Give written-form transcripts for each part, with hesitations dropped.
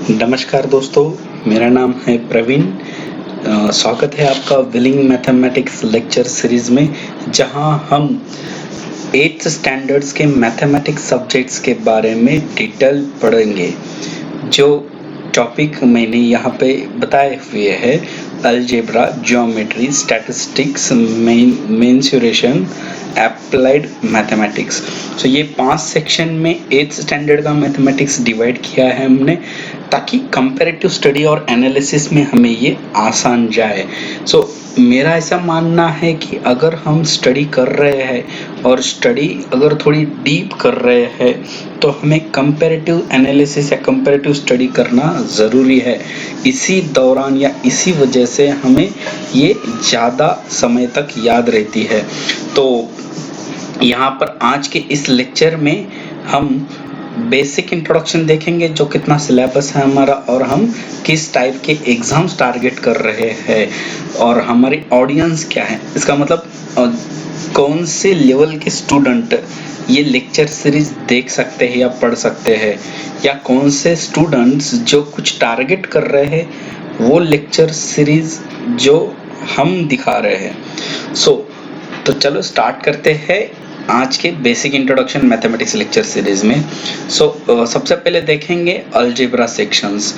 नमस्कार दोस्तों, मेरा नाम है प्रवीण। स्वागत है आपका विलिंग मैथमेटिक्स लेक्चर सीरीज में, जहां हम 8th स्टैंडर्ड्स के मैथमेटिक्स सब्जेक्ट्स के बारे में डिटेल पढ़ेंगे। जो टॉपिक मैंने यहाँ पे बताए हुए हैं: algebra, geometry, statistics, mensuration, applied mathematics. तो ये 5 सेक्शन में 8th स्टैंडर्ड का मैथमेटिक्स डिवाइड किया है हमने, ताकि कंपैरेटिव स्टडी और एनालिसिस में हमें ये आसान जाए। मेरा ऐसा मानना है कि अगर हम स्टडी कर रहे हैं और स्टडी अगर थोड़ी डीप कर रहे हैं, तो हमें कंपैरेटिव एनालिसिस या कंपैरेटिव स्टडी करना ज़रूरी है। इसी दौरान या इसी वजह से हमें ये ज़्यादा समय तक याद रहती है। तो यहाँ पर आज के इस लेक्चर में हम बेसिक इंट्रोडक्शन देखेंगे, जो कितना सिलेबस है हमारा और हम किस टाइप के एग्जाम्स टारगेट कर रहे हैं और हमारी ऑडियंस क्या है। इसका मतलब कौन से लेवल के स्टूडेंट ये लेक्चर सीरीज देख सकते हैं या पढ़ सकते हैं, या कौन से स्टूडेंट्स जो कुछ टारगेट कर रहे हैं वो लेक्चर सीरीज जो हम दिखा रहे हैं। तो चलो स्टार्ट करते हैं आज के basic introduction mathematics lecture series में। सबसे पहले देखेंगे अलजेब्रा सेक्शंस।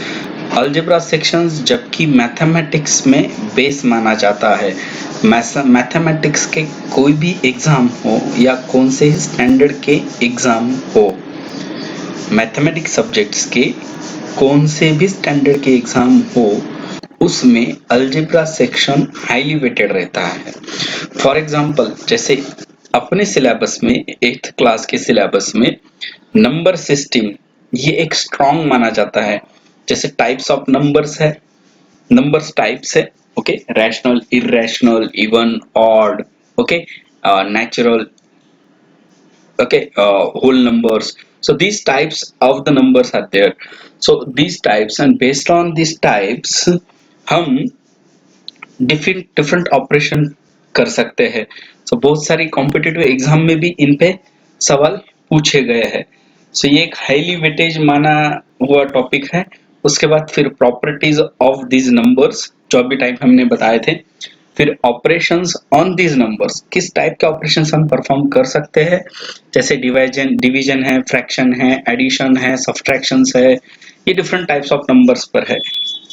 अलजेब्रा सेक्शंस जबकि मैथमेटिक्स में बेस माना जाता है। मैथमेटिक्स के कोई भी एग्जाम हो या कौन से ही स्टैंडर्ड के एग्जाम हो, मैथमेटिक्स सब्जेक्ट्स के कौन से भी स्टैंडर्ड के एग्जाम हो, उसमें अलजेब्रा सेक्शन हाईली वेटेड रहता है। फॉर एग्जाम्पल, जैसे अपने सिलेबस में 8th क्लास के सिलेबस में नंबर सिस्टम ये एक स्ट्रॉन्ग माना जाता है। जैसे टाइप्स ऑफ नंबर्स है, नंबर्स टाइप्स है, okay, rational, irrational, even, odd, okay, natural, okay, whole numbers. So these types of the numbers are there. So these types, and based on these types हम different operation कर सकते हैं। बहुत सारी competitive exam में भी इन पे सवाल पूछे गए हैं। ये एक हाईली वेटेज माना हुआ टॉपिक है। उसके बाद फिर प्रॉपर्टीज ऑफ दीज नंबर्स, जो अभी टाइप हमने बताए थे। फिर ऑपरेशंस ऑन दीज नंबर्स, किस टाइप के ऑपरेशंस हम परफॉर्म कर सकते हैं, जैसे डिवीजन है, फ्रैक्शन है, एडिशन है, सब्सट्रैक्शंस है। ये डिफरेंट टाइप्स ऑफ नंबर्स पर है।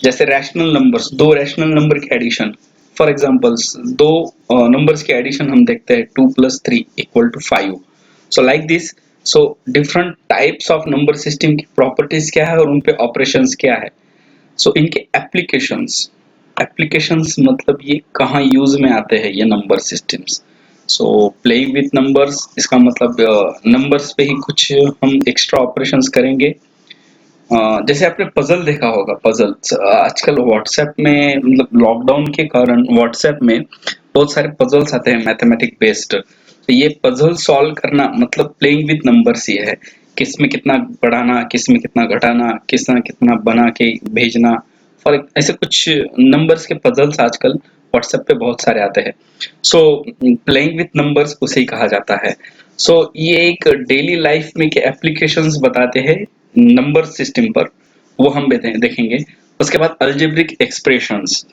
जैसे रैशनल नंबर्स, दो रैशनल नंबर की एडिशन। फॉर एग्जांपल्स, दो नंबर्स की एडिशन हम देखते हैं 2 + 3 = 5। So like this. So different types of number system की प्रॉपर्टीज क्या है और उन पे ऑपरेशंस क्या है। इनके एप्लीकेशंस मतलब ये कहाँ यूज में आते हैं ये number systems. Playing with numbers, इसका मतलब नंबर्स पे ही कुछ हम एक्स्ट्रा ऑपरेशंस करेंगे। जैसे आपने पजल देखा होगा, पजल आजकल व्हाट्सएप में, मतलब लॉकडाउन के कारण व्हाट्सएप में बहुत सारे पजल्स आते हैं मैथमेटिक बेस्ड। तो ये पजल सॉल्व करना मतलब प्लेइंग विथ नंबर्स ही है। किस में कितना बढ़ाना, किस में कितना घटाना, किस में कितना बना के भेजना, और ऐसे कुछ नंबर्स के पजल्स आजकल व्हाट्सएप पे बहुत सारे आते हैं। प्लेइंग विथ नंबर्स उसे ही कहा जाता है। ये एक डेली लाइफ में के एप्लीकेशंस बताते हैं नंबर सिस्टम पर, वो हम देखेंगे। उसके बाद अलजेब्रिक एक्सप्रेशंस।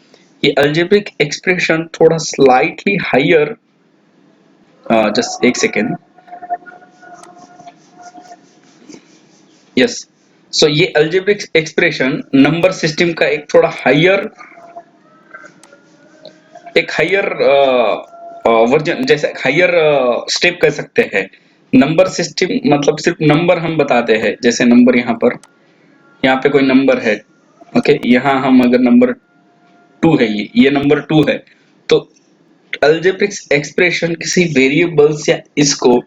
ये अलजेब्रिक एक्सप्रेशन थोड़ा स्लाइटली हायर, जस्ट एक सेकेंड, यस। ये अलजेब्रिक एक्सप्रेशन नंबर सिस्टम का एक थोड़ा हायर वर्जन, जैसे हायर स्टेप कह सकते हैं। नंबर सिस्टम मतलब सिर्फ नंबर हम बताते हैं, जैसे नंबर यहाँ पे कोई नंबर है, ओके, यहाँ हम अगर नंबर 2 है, ये नंबर 2 है, तो अलजेब्रिक एक्सप्रेशन किसी वेरिएबल्स या इसको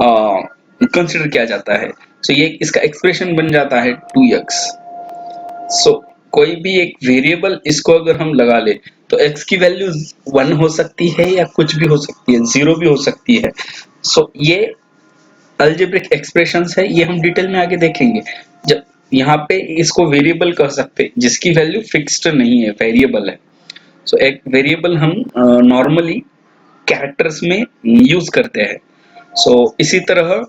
कंसिडर किया जाता है। ये इसका एक्सप्रेशन बन जाता है 2x। कोई भी एक वेरिएबल इसको अगर हम लगा ले, तो x की वैल्यू 1 हो सकती है या कुछ भी हो सकती है, 0 भी हो सकती है। ये अलजेब्रिक एक्सप्रेशंस है, ये हम डिटेल में आगे देखेंगे। जब यहाँ पे इसको वेरिएबल कह सकते हैं जिसकी वैल्यू फिक्स्ड नहीं है, वेरिएबल है। एक वेरिएबल हम नॉर्मली कैरेक्टर्स में यूज करते हैं। इसी तरह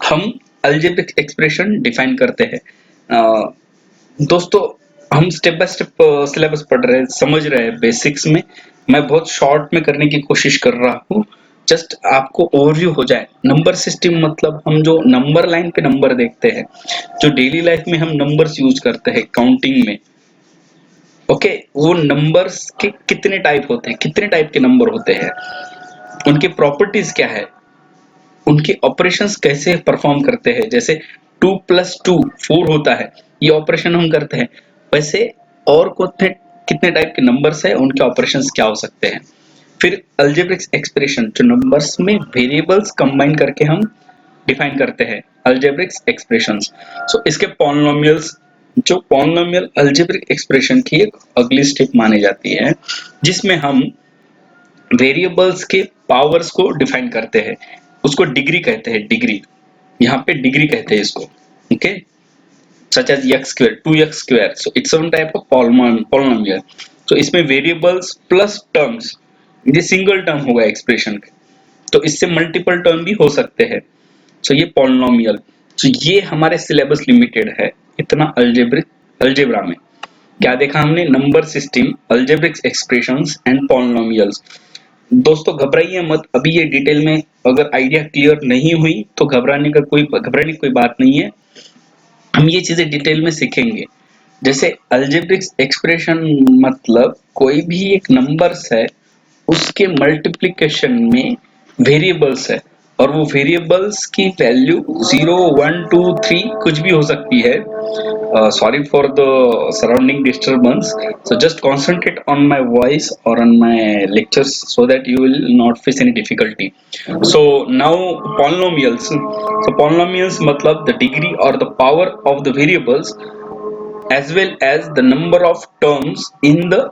हम अलजेब्रिक एक्सप्रेशन डिफाइन करते हैं। दोस्तों, हम स्टेप बाय स्टेप सिलेबस पढ़ रहे हैं, समझ रहे हैं बेसिक्स में। मैं बहुत शॉर्ट में करने की कोशिश कर रहा हूँ, जस्ट आपको ओवरव्यू हो जाए। नंबर सिस्टम मतलब हम जो नंबर लाइन पे नंबर देखते हैं, जो डेली लाइफ में हम नंबर्स यूज करते हैं काउंटिंग में, ओके, वो नंबर्स के कितने टाइप होते हैं, कितने टाइप के नंबर होते हैं, उनके प्रॉपर्टीज क्या है, उनके ऑपरेशंस कैसे परफॉर्म करते हैं। जैसे 2 + 2 4 होता है, ये ऑपरेशन हम करते हैं। वैसे और कितने कितने टाइप के नंबर्स है, उनके ऑपरेशंस क्या हो सकते हैं। फिर अलजेब्रिक एक्सप्रेशन, जो नंबर्स में वेरिएबल्स कंबाइन करके हम डिफाइन करते हैं, अलजेब्रिक एक्सप्रेशंस। सो इसके पॉलिनोमियल्स, जो पॉलिनोमियल अलजेब्रिक एक्सप्रेशन की एक अगली स्टेप मानी जाती है, जिसमें हम वेरिएबल्स के पावर्स को डिफाइन करते हैं। उसको डिग्री कहते हैं, डिग्री। यहाँ पे डिग्री कहते हैं इसको, ओके। सच एज x स्क्वायर, 2x स्क्वायर, so it's one type of polynomial. तो इसमें वेरिएबल्स प्लस टर्म्स, ये सिंगल टर्म होगा एक्सप्रेशन के, तो इससे मल्टीपल टर्म भी हो सकते हैं। सो ये पॉलिनोमियल। तो ये हमारे सिलेबस लिमिटेड है इतना अलजेब्रिक, अलजेब्रा में क्या देखा हमने, number system, algebraic expressions and polynomials. दोस्तों घबराइए मत, अभी ये डिटेल में अगर आइडिया क्लियर नहीं हुई तो घबराने की कोई बात नहीं है। हम ये चीजें डिटेल में सीखेंगे। जैसे अलजेब्रिक एक्सप्रेशन मतलब कोई भी एक नंबर्स है, उसके मल्टीप्लिकेशन में वेरिएबल्स है, और वो वेरिएबल्स की वैल्यू 0 1 2 3 कुछ भी हो सकती है। Sorry for the surrounding disturbance. So just concentrate on my voice or on my lectures so that you will not face any difficulty. So now polynomials. So polynomials matlab the degree or the power of the variables as well as the number of terms in the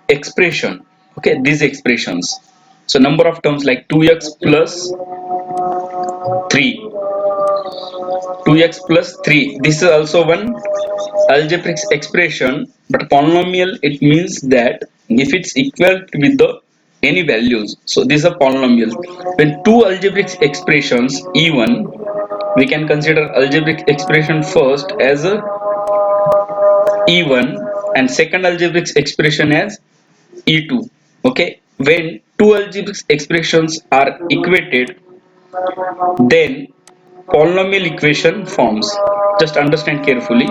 expression. Okay, these expressions. So number of terms like 2x plus 3, 2x plus 3, this is also one algebraic expression, but polynomial it means that if it's equal with the any values, so this is a polynomial. When two algebraic expressions even, we can consider algebraic expression first as a e1 and second algebraic expression as e2. Okay, when two algebraic expressions are equated, then polynomial equation forms. Just understand carefully.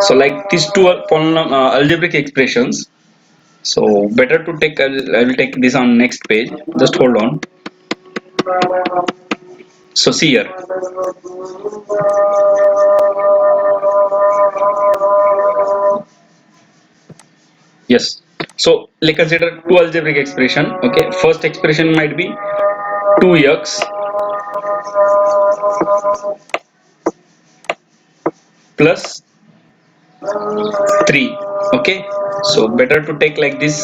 So like these two are algebraic expressions. So better to take, I will take this on next page. Just hold on. So see here. Yes. So let's consider two algebraic expression. Okay. First expression might be 2x plus 3. Okay. So better to take like this.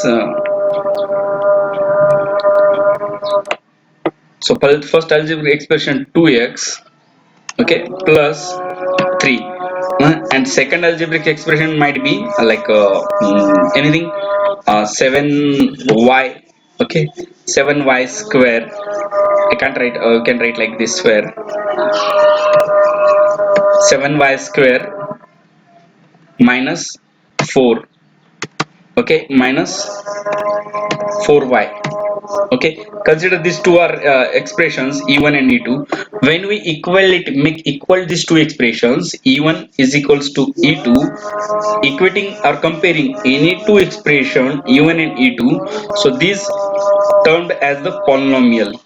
So first algebraic expression 2x, okay, plus 3. And second algebraic expression might be like anything 7y, okay, 7y square. I can't write, can write like this square, 7y square minus 4, okay, minus 4y. Okay, consider these two are expressions e1 and e2. When we equal it, make equal these two expressions, e1 is equals to e2, equating or comparing any two expression e1 and e2, so these termed as the polynomial.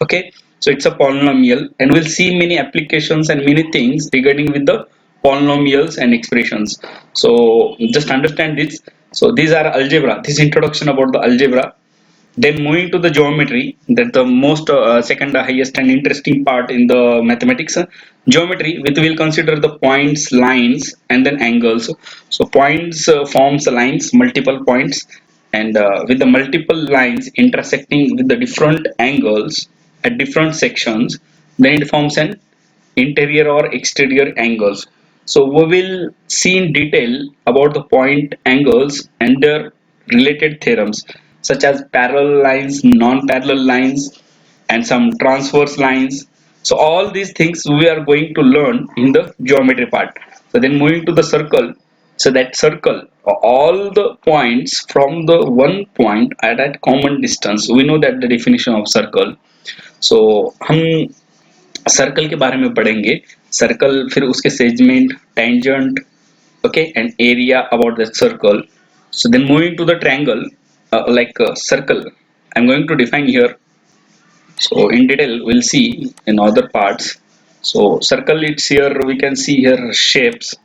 Okay, so it's a polynomial, and we'll see many applications and many things regarding with the polynomials and expressions. So just understand this. So these are algebra, this introduction about the algebra. Then moving to the geometry, that the most second highest and interesting part in the mathematics. Geometry, which will consider the points, lines, and then angles. So points forms lines, multiple points, and with the multiple lines intersecting with the different angles at different sections, then it forms an interior or exterior angles. So we will see in detail about the point angles and their related theorems, such as parallel lines, non-parallel lines, and some transverse lines. So all these things we are going to learn in the geometry part. So then moving to the circle. So that circle, all the points from the one point at that common distance, we know that the definition of circle. So हम circle के बारे में पढ़ेंगे, circle फिर उसके segment, tangent, okay, and area about the circle. So then moving to the triangle, like circle, I'm going to define here. So in detail we'll see in other parts. So circle, it's here, we can see here shapes.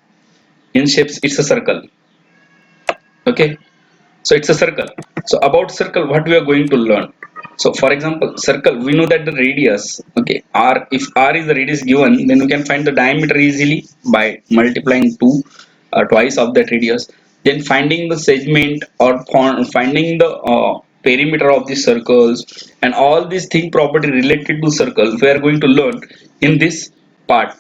In shapes it's a circle, okay. So it's a circle. So about circle, what we are going to learn. So for example, circle, we know that the radius, okay, r, if r is the radius given, then we can find the diameter easily by multiplying two, twice of that radius. Then finding the segment or finding the perimeter of the circles, and all these thing property related to circle we are going to learn in this part.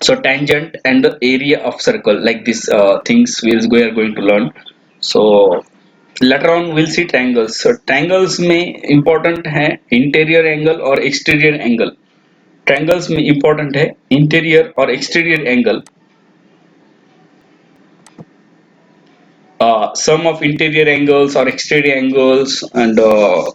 So tangent and the area of circle, like this things we are going to learn. So later on we'll see triangles. So triangles में important है interior angle और exterior angle. Triangles में important है interior और exterior angle. Sum of interior angles or exterior angles, and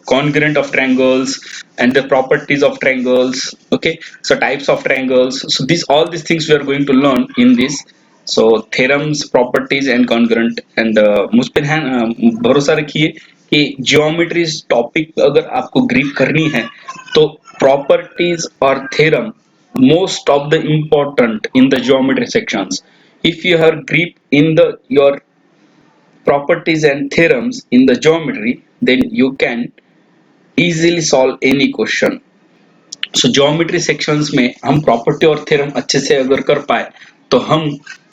congruent of triangles, and the properties of triangles, okay. So types of triangles, so these, all these things we are going to learn in this. So theorems, properties and congruent, and मुझ पे ध्यान भरोसा रखिए कि geometry topic अगर आपको grip करनी है तो प्रॉपर्टीज और theorem most of the important in the geometry sections. If you have grip in the your properties and theorems in the geometry, then you can easily solve any question. So geometry sections में हम property और theorem अच्छे से अगर कर पाए तो हम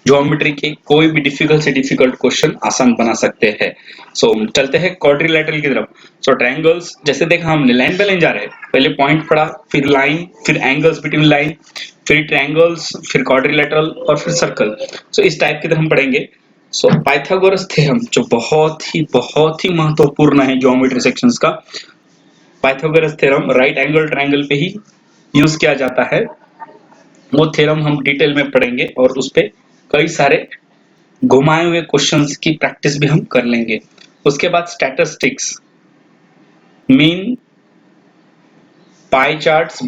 ज्योमेट्री के कोई भी डिफिकल्ट से डिफिकल्ट क्वेश्चन आसान बना सकते हैं. सो चलते हैं क्वाड्रिलेटरल की तरफ. सो ट्रायंगल्स, जैसे देखा हमने लाइन बाय लाइन जा रहे हैं, पहले पॉइंट पढ़ा, फिर लाइन, फिर एंगल्स बिटवीन लाइन, फिर ट्रायंगल्स, फिर क्वाड्रिलेटरल और फिर सर्कल. सो इस टाइप की तरह हम पढ़ेंगे. सो पाइथागोरस थ्योरम जो बहुत ही महत्वपूर्ण है ज्योमेट्री सेक्शंस का. Pythagoras theorem right angle triangle पे ही यूज किया जाता है. वो थ्योरम हम डिटेल में पढ़ेंगे और उस पे कई सारे घुमाए हुए क्वेश्चंस की प्रैक्टिस भी हम कर लेंगे. उसके बाद statistics, mean, pie charts,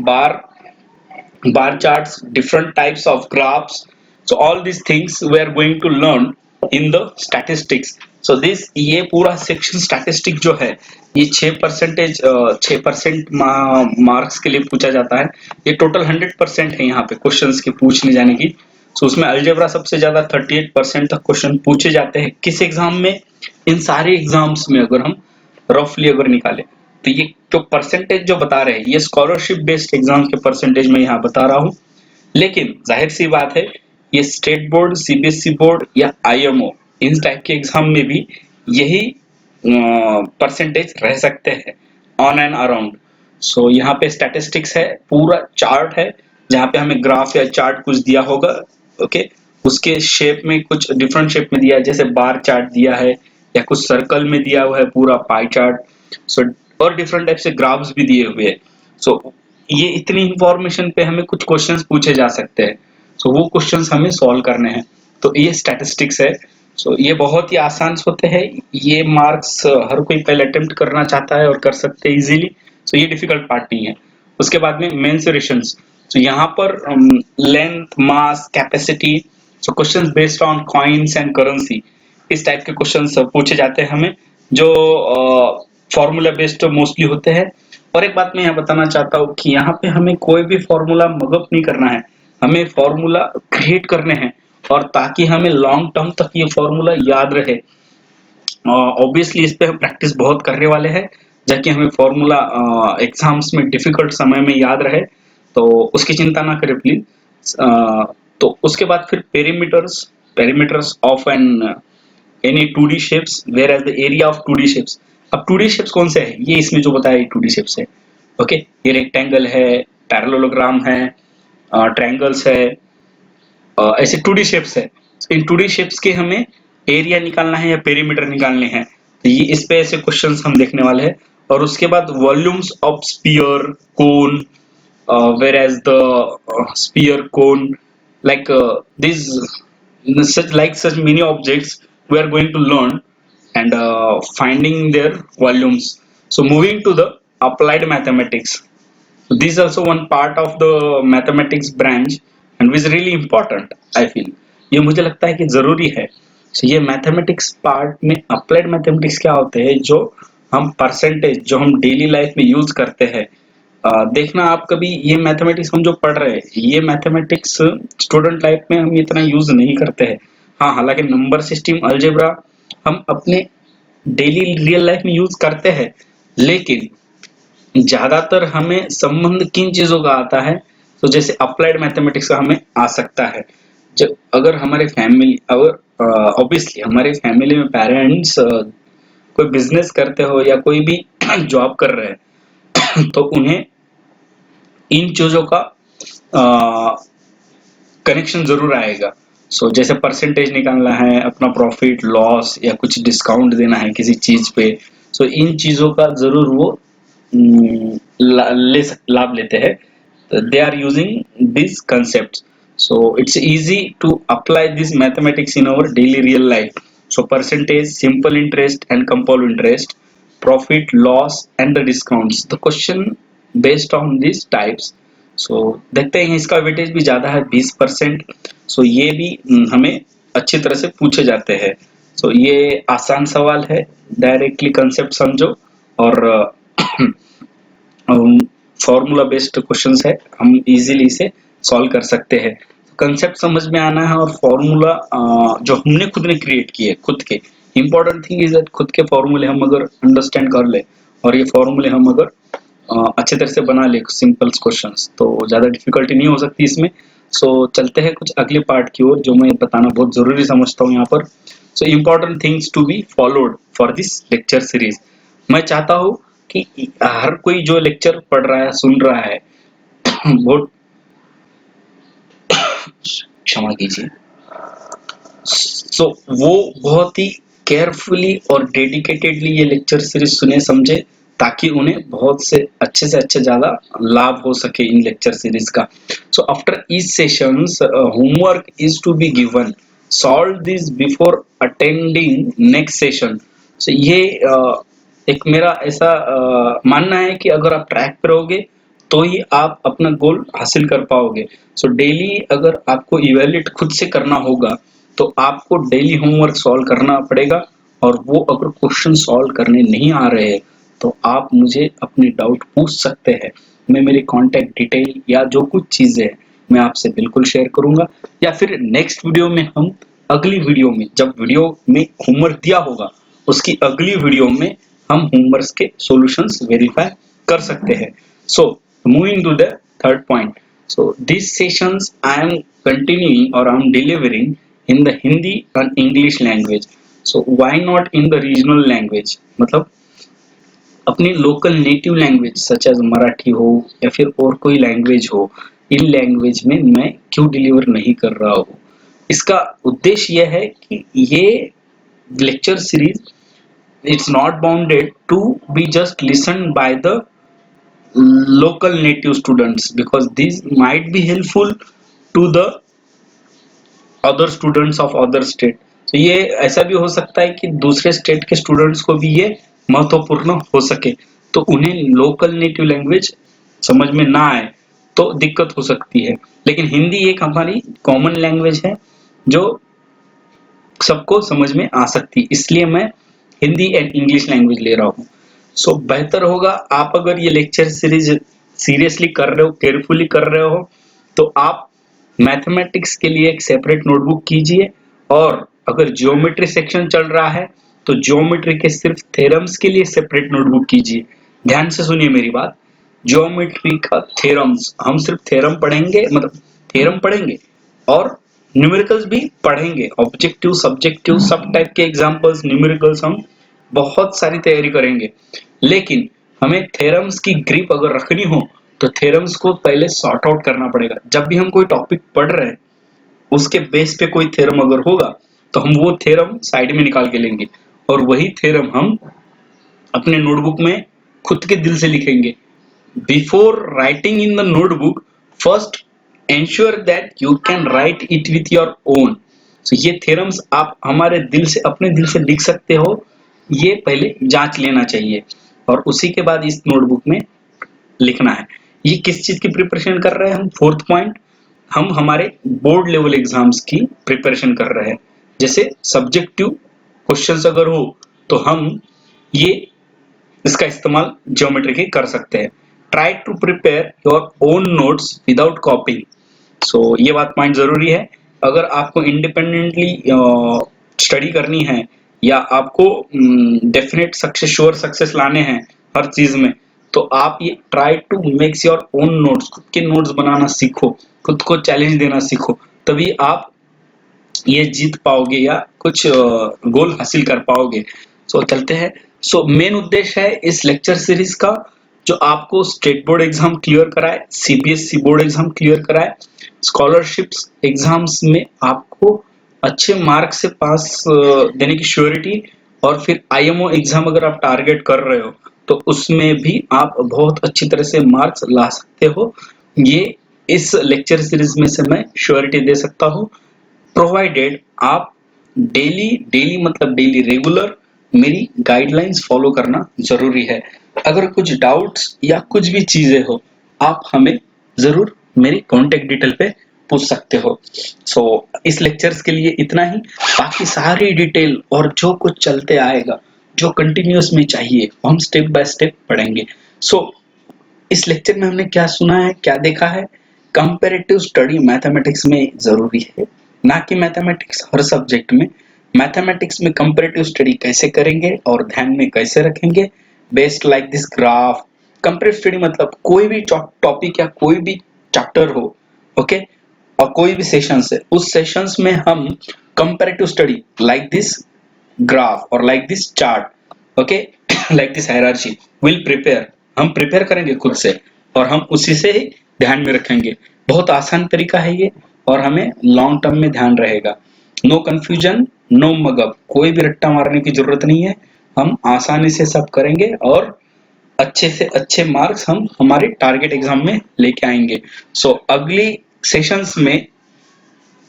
bar charts, different types of graphs. So all these things we are going to learn in the statistics. So this ये पूरा सेक्शन स्टैटिस्टिक जो है ये 6% मार्क्स के लिए पूछा जाता है. ये टोटल 100% है यहाँ पे क्वेश्चंस के पूछने जाने की. So उसमें अलजेब्रा सबसे ज्यादा 38% तक क्वेश्चन पूछे जाते हैं. किस एग्जाम में? इन सारे एग्जाम्स में अगर हम रफली अगर निकाले तो ये जो परसेंटेज जो बता रहे हैं ये स्कॉलरशिप बेस्ड एग्जाम के परसेंटेज में यहाँ बता रहा हूँ. लेकिन जाहिर सी बात है ये स्टेट बोर्ड, सीबीएसई बोर्ड या आईएमओ, इन टाइप के एग्जाम में भी यही परसेंटेज रह सकते हैं ऑन एंड अराउंड. सो यहाँ पे स्टैटिस्टिक्स है, पूरा चार्ट है जहाँ पे हमें ग्राफ या चार्ट कुछ दिया होगा, ओके. उसके शेप में कुछ डिफरेंट शेप में दिया है, जैसे बार चार्ट दिया है या कुछ सर्कल में दिया हुआ है पूरा पाई चार्ट. सो और डिफरेंट टाइप से ग्राफ्स भी दिए हुए हैं. सो ये इतनी इंफॉर्मेशन पे हमें कुछ क्वेश्चंस पूछे जा सकते हैं. सो वो क्वेश्चंस हमें सॉल्व करने हैं. तो ये स्टैटिस्टिक्स है. सो ये बहुत ही आसान होते हैं. ये मार्क्स हर कोई पहले अटेम्प्ट करना चाहता है और कर सकते हैं इजीली. सो ये डिफिकल्ट पार्ट नहीं है. उसके बाद में मेंसुरेशंस. सो यहाँ पर length, mass, capacity, so questions based on coins and currency, इस टाइप के क्वेश्चंस पूछे जाते हैं हमें, जो फॉर्मूला बेस्ड मोस्टली होते हैं. और एक बात मैं यहाँ बताना चाहता हूँ कि यहाँ पे हमें कोई भी फॉर्मूला मगअप नहीं करना है, हमें फॉर्मूला क्रिएट करने हैं, और ताकि हमें लॉन्ग टर्म तक ये फॉर्मूला याद रहे. ऑब्वियसली इस पे हम प्रैक्टिस बहुत करने वाले हैं ताकि हमें फॉर्मूला एग्जाम्स में डिफिकल्ट समय में याद रहे. तो उसकी चिंता ना करें प्लीज. तो उसके बाद फिर perimeters of an any 2D shapes, whereas the area of 2D shapes. अब 2D शेप्स कौन से है? ये इसमें जो बताया ये 2D शेप्स है, ओके. ये रेक्टेंगल है, पैरेललोग्राम है, ट्रायंगल्स है, ऐसे 2D शेप्स है. इन 2D शेप्स के हमें एरिया निकालना है या पेरीमीटर निकालने हैं. तो ये इस पे ऐसे क्वेश्चंस हम देखने वाले हैं. और उसके बाद volumes of sphere, cone, whereas the sphere, cone, like this such many objects we are going to learn and finding their volumes. So moving to the applied mathematics. So this is also one part of the mathematics branch and which is really important I feel. ये मुझे लगता है कि जरूरी है. So ये mathematics part में applied mathematics क्या होते हैं जो हम परसेंटेज जो हम डेली लाइफ में यूज करते हैं. देखना आप कभी ये मैथमेटिक्स हम जो पढ़ रहे हैं ये मैथमेटिक्स स्टूडेंट लाइफ में हम इतना यूज नहीं करते हैं. हाँ, हालांकि नंबर सिस्टम अलजेब्रा हम अपने डेली रियल लाइफ में यूज करते हैं, लेकिन ज्यादातर हमें संबंध किन चीजों का आता है. तो जैसे अप्लाइड मैथमेटिक्स का हमें आ सकता है जब अगर हमारे फैमिली अगर ऑब्वियसली हमारे फैमिली में पेरेंट्स कोई बिजनेस करते हो या कोई भी जॉब कर रहे हैं तो उन्हें इन चीजों का कनेक्शन जरूर आएगा. सो जैसे परसेंटेज निकालना है, अपना प्रॉफिट लॉस या कुछ डिस्काउंट देना है किसी चीज पे. सो इन चीजों का जरूर वो लाभ लेते हैं. They are using these concepts. So it's easy to apply this mathematics in our daily real life. So percentage, simple interest and compound interest, profit, loss and the discounts. The question based on these types. So देखते हैं इसका weightage भी ज्यादा है 20%. So ये भी हमें अच्छी तरह से पूछे जाते हैं. So ये आसान सवाल है, डायरेक्टली कंसेप्ट समझो और फॉर्मूला बेस्ड क्वेश्चंस है, हम इजीली इसे सॉल्व कर सकते हैं. कंसेप्ट समझ में आना है और फॉर्मूला जो हमने खुद ने क्रिएट किए खुद के. इंपॉर्टेंट थिंग इज दैट खुद के फॉर्मूले हम अगर अंडरस्टैंड कर ले और ये फॉर्मूले हम अगर अच्छे तरह से बना ले सिंपल क्वेश्चंस तो ज्यादा डिफिकल्टी नहीं हो सकती इसमें. सो चलते हैं कुछ अगले पार्ट की ओर जो मैं बताना बहुत जरूरी समझता हूँ यहाँ पर. So important things to be followed for this lecture series. मैं चाहता हूँ कि हर कोई जो लेक्चर पढ़ रहा है सुन रहा है बहुत क्षमा कीजिए. सो वो बहुत ही केयरफुली और डेडिकेटेडली ये लेक्चर सीरीज सुने समझे ताकि उन्हें बहुत से अच्छे ज्यादा लाभ हो सके इन लेक्चर सीरीज का. So after each sessions homework is to be given. Solve this before attending next session. So ये एक मेरा ऐसा मानना है कि अगर आप ट्रैक पे रहोगे तो ही आप अपना गोल हासिल कर पाओगे. सो डेली अगर आपको इवेल्युएट खुद से करना होगा तो आपको डेली होमवर्क सॉल्व करना पड़ेगा. और वो अगर क्वेश्चन सॉल्व करने नहीं आ रहे हैं तो आप मुझे अपने डाउट पूछ सकते हैं. मैं मेरी कांटेक्ट डिटेल या जो कुछ चीजें हैं मैं आपसे बिल्कुल शेयर करूंगा, या फिर नेक्स्ट वीडियो में हम अगली वीडियो में जब वीडियो में होमवर्क दिया होगा उसकी अगली वीडियो में हम होमवर्क के सॉल्यूशंस वेरीफाई कर सकते हैं. सो moving to the third point. So these sessions I am continuing or I am delivering in the Hindi and English language. So why not in the regional language? मतलब अपनी local native language such as Marathi हो या फिर और कोई language हो, in language में मैं क्यों डिलीवर नहीं कर रहा हूँ. इसका उद्देश्य यह है कि ये lecture series it's not bounded to be just listened by the local native students because these might be helpful to the other students of other state. तो ये ऐसा भी हो सकता है कि दूसरे स्टेट के स्टूडेंट्स को भी ये महत्वपूर्ण हो सके, तो उन्हें लोकल नेटिव लैंग्वेज समझ में ना आए तो दिक्कत हो सकती है. लेकिन हिंदी एक हमारी कॉमन लैंग्वेज है जो सबको समझ में आ सकती है, इसलिए मैं हिंदी एंड इंग्लिश लैंग्वेज ले रहा हूँ. सो बेहतर होगा आप अगर ये लेक्चर सीरीज सीरियसली कर रहे हो, केयरफुली कर रहे हो, तो आप मैथमेटिक्स के लिए एक सेपरेट नोटबुक कीजिए. और अगर ज्योमेट्री सेक्शन चल रहा है तो ज्योमेट्री के सिर्फ थ्योरम्स के लिए सेपरेट नोटबुक कीजिए. ध्यान से सुनिए मेरी बात. ज्योमेट्री का थ्योरम्स हम सिर्फ थ्योरम पढ़ेंगे, मतलब थ्योरम पढ़ेंगे और न्यूमेरिकल्स भी पढ़ेंगे. ऑब्जेक्टिव सब्जेक्टिव सब टाइप के एग्जांपल्स न्यूमेरिकल्स हम बहुत सारी तैयारी करेंगे. लेकिन हमें थ्योरम्स की ग्रिप अगर रखनी हो तो थ्योरम्स को पहले सॉर्ट आउट करना पड़ेगा. जब भी हम कोई टॉपिक पढ़ रहे हैं उसके बेस पे कोई थ्योरम अगर होगा तो हम वो थ्योरम साइड में निकाल के लेंगे और वही थ्योरम हम अपने नोटबुक में खुद के दिल से लिखेंगे. Before writing in the notebook, first ensure that you can write it with your own. So ये थ्योरम्स आप हमारे दिल से, अपने दिल से लिख सकते हो, ये पहले जांच लेना चाहिए और उसी के बाद इस नोटबुक में लिखना है। ये किस चीज की प्रिपरेशन कर रहे हैं हम? फोर्थ पॉइंट, हम हमारे बोर्ड लेवल एग्जाम्स की प्रिपरेशन कर रहे हैं। जैसे सब्जेक्टिव क्वेश्चंस अगर हो तो हम ये इसका इस्तेमाल ज्योमेट्री के कर सकते हैं। Try to prepare your own notes without copying. So ये बात पॉइंट जरूरी है। अगर आपको इंडिपेंडेंटली स्टडी करनी है या आपको डेफिनेट सक्सेस, श्योर सक्सेस लाने हैं हर चीज में, तो आप ये try to makes your own notes, खुद के नोट्स बनाना सीखो, खुद को चैलेंज देना सीखो, तभी आप ये जीत पाओगे या कुछ गोल हासिल कर पाओगे। सो चलते हैं। सो मेन उद्देश्य है इस लेक्चर सीरीज का जो आपको स्टेट बोर्ड एग्जाम क्लियर कराए, सीबीएसई बोर्ड एग्जाम क्लियर कराए, स्कॉलरशिप्स एग्जाम्स में आपको अच्छे मार्क्स से पास देने की श्योरिटी, और फिर आईएमओ एग्जाम अगर आप टारगेट कर रहे हो तो उसमें भी आप बहुत अच्छी तरह से मार्क्स ला सकते हो। ये इस लेक्चर सीरीज में से मैं श्योरिटी दे सकता हूँ, प्रोवाइडेड आप डेली, डेली मतलब डेली रेगुलर मेरी गाइडलाइंस फॉलो करना जरूरी है। अगर कुछ डाउट्स या कुछ भी चीजें हो, आप हमें जरूर मेरी कांटेक्ट डिटेल पे पूछ सकते हो। सो इस लेक्चर्स के लिए इतना ही। बाकी सारी डिटेल और जो कुछ चलते आएगा, जो कंटिन्यूअस में चाहिए, हम स्टेप बाय स्टेप पढ़ेंगे। सो इस लेक्चर में हमने क्या सुना है, क्या देखा है? कंपैरेटिव स्टडी मैथमेटिक्स में जरूरी है, ना कि मैथमेटिक्स हर सब्जेक्ट में। मैथमेटिक्स में कंपैरेटिव स्टडी कैसे करेंगे और ध्यान में कैसे रखेंगे, best like this graph. Comparative study मतलब कोई भी टॉपिक या कोई भी चैप्टर हो, ओके, और कोई भी सेशंस है, उस सेशंस में हम comparative study like this graph और like this chart, okay, like this hierarchy will prepare, हम प्रिपेयर करेंगे खुद से और हम उसी से ही ध्यान में रखेंगे। बहुत आसान तरीका है ये और हमें लॉन्ग टर्म में ध्यान रहेगा। नो कंफ्यूजन, नो मगअप, कोई भी रट्टा मारने की जरूरत नहीं है। हम आसानी से सब करेंगे और अच्छे से अच्छे मार्क्स हम हमारे टारगेट एग्जाम में लेके आएंगे। सो अगली सेशंस में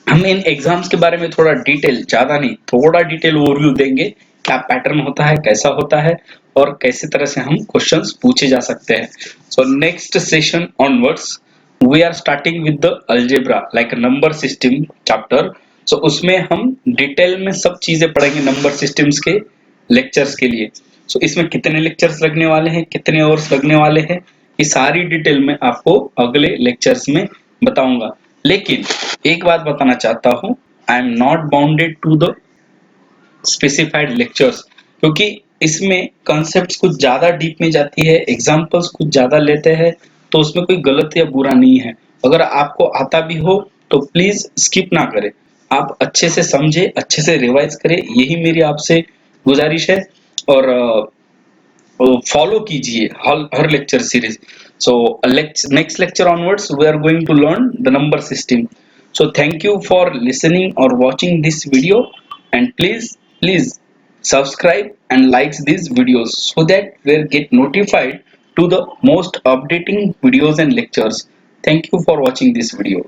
हम इन एग्जाम्स के बारे में थोड़ा डिटेल, ज्यादा नहीं, थोड़ा डिटेल ओवरव्यू देंगे, क्या पैटर्न होता है, कैसा होता है और कैसे तरह से हम क्वेश्चंस पूछे जा सकते हैं। So next session onwards we are starting with the algebra like number system chapter. So उसमें हम डिटेल में सब चीजें पढ़ेंगे नंबर सिस्टम्स के लेक्चर्स के लिए। सो इसमें कितने लेक्चर्स लगने वाले हैं, कितने आवर्स लगने वाले हैं, ये सारी डिटेल में आपको अगले लेक्चर्स में बताऊंगा। लेकिन एक बात बताना चाहता हूँ, I am not bounded to the specified lectures, क्योंकि इसमें कॉन्सेप्ट्स कुछ ज्यादा डीप में जाती है, एग्जांपल्स कुछ ज्यादा लेते हैं, तो उसमें कोई गलत या बुरा नहीं है। अगर आपको आता भी हो तो प्लीज स्किप ना करें, आप अच्छे से समझे, अच्छे से रिवाइज करें, यही मेरी आपसे गुजारिश है। और फॉलो कीजिए हर lecture series. So next lecture onwards we are going to learn the number system. So thank you for listening or watching this video, and please subscribe and like these videos so that we'll get notified to the most updating videos and lectures. Thank you for watching this video.